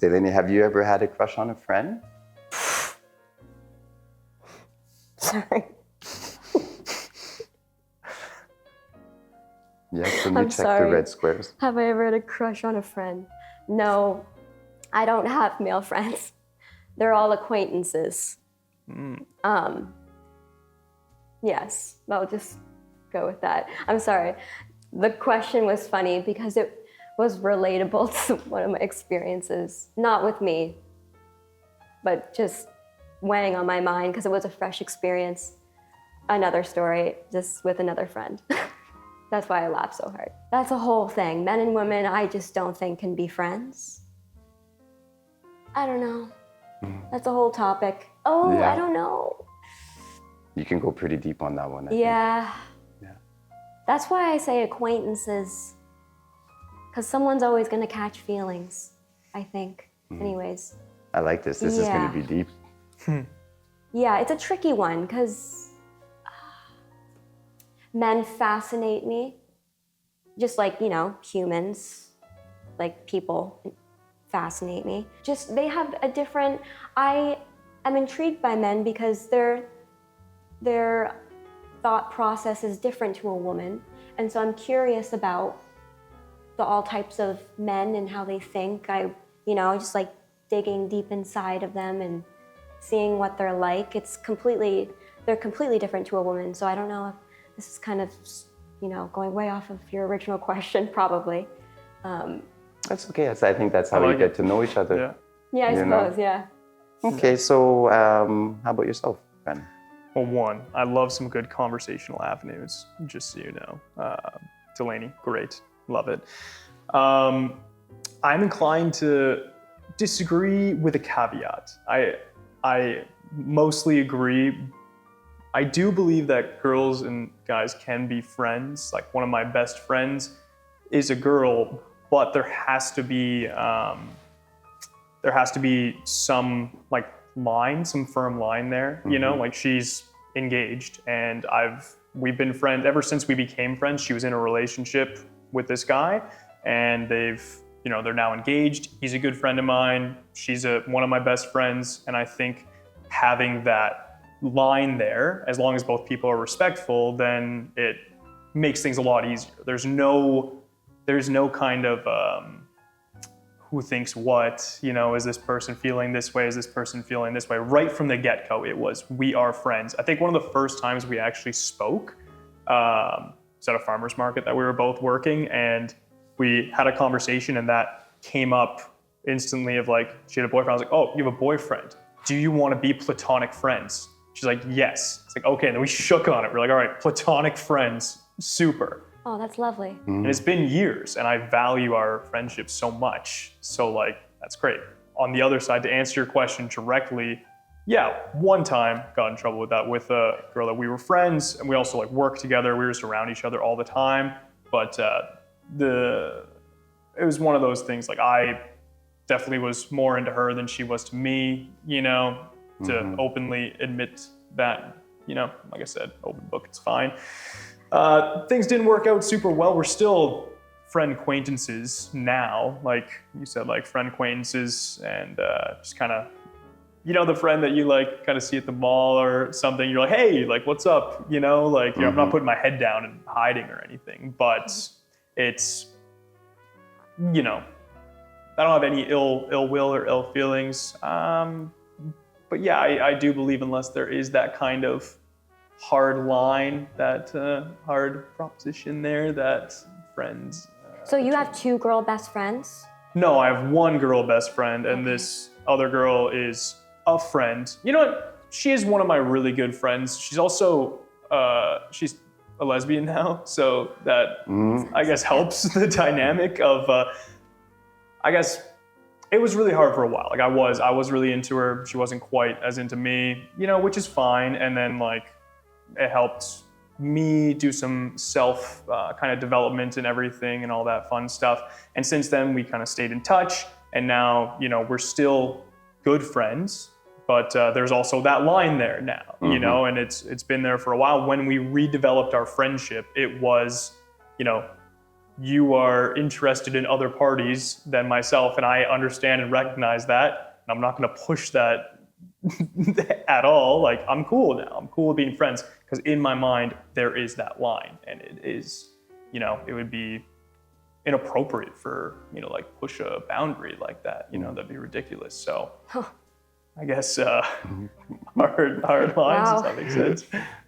Delainie, have you ever had a crush on a friend? Sorry. Yes, let me I'm check the sorry. red squares. Have I ever had a crush on a friend? No, I don't have male friends. They're all acquaintances. Yes, I'll just go with that. I'm sorry. The question was funny because it was relatable to one of my experiences. Not with me, but just weighing on my mind because it was a fresh experience. Another story, just with another friend. That's why I laugh so hard. That's a whole thing. Men and women, I just don't think can be friends. I don't know. That's a whole topic. Oh, Yeah. I don't know. You can go pretty deep on that one, I think. Yeah. Yeah. That's why I say acquaintances. Because someone's always going to catch feelings, I think. Anyways. I like this. This is going to be deep. Yeah, it's a tricky one because men fascinate me. Just like, humans, like people fascinate me. Just, they have a different, I am intrigued by men because their thought process is different to a woman. And so I'm curious about all types of men and how they think. Just like digging deep inside of them and seeing what they're like. They're completely different to a woman. So I don't know if this is kind of, going way off of your original question, probably. That's okay. I think that's how we get to know each other. Yeah, I suppose, yeah. Okay, so how about yourself, Ben? Well, one, I love some good conversational avenues, just so you know. Delainie, great. Love it. I'm inclined to disagree with a caveat. I mostly agree. I do believe that girls and guys can be friends. Like, one of my best friends is a girl, but there has to be some some firm line there. Like, she's engaged, and we've been friends ever since we became friends. She was in a relationship with this guy, and they're now engaged. He's a good friend of mine. She's one of my best friends, and I think having that line there, as long as both people are respectful, then it makes things a lot easier. There's no kind of who thinks what, is this person feeling this way? Is this person feeling this way? Right from the get-go, it was, we are friends. I think one of the first times we actually spoke was at a farmer's market that we were both working, and we had a conversation, and that came up instantly of like, she had a boyfriend. I was like, oh, you have a boyfriend. Do you want to be platonic friends? She's like, yes. It's like, okay, and then we shook on it. We're like, all right, platonic friends, super. Oh, that's lovely. And it's been years, and I value our friendship so much. So that's great. On the other side, to answer your question directly, yeah, one time got in trouble with that with a girl that we were friends, and we also worked together. We were just around each other all the time. But it was one of those things, I definitely was more into her than she was to me, to openly admit that, like I said, open book, it's fine. Things didn't work out super well. We're still friend acquaintances now, like you said, friend acquaintances, and just kind of, the friend that you kind of see at the mall or something. You're like, hey, what's up? I'm not putting my head down and hiding or anything, but it's, I don't have any ill will or ill feelings. But yeah, I do believe unless there is that kind of hard line, that hard proposition there, that friends. So you have two girl best friends? No, I have one girl best friend, and this other girl is a friend. You know what? She is one of my really good friends. She's also, she's a lesbian now, so that I guess helps the dynamic of, I guess it was really hard for a while. I was really into her. She wasn't quite as into me, which is fine. And then it helped me do some self kind of development and everything and all that fun stuff. And since then we kind of stayed in touch, and now, we're still good friends, but there's also that line there now, and it's been there for a while. When we redeveloped our friendship, it was, you are interested in other parties than myself, and I understand and recognize that, and I'm not going to push that at all. Like, I'm cool now. I'm cool with being friends, because in my mind, there is that line, and it is, you know, it would be inappropriate for, you know, like push a boundary like that, you know, that'd be ridiculous. So I guess hard lines, Wow. does that make sense?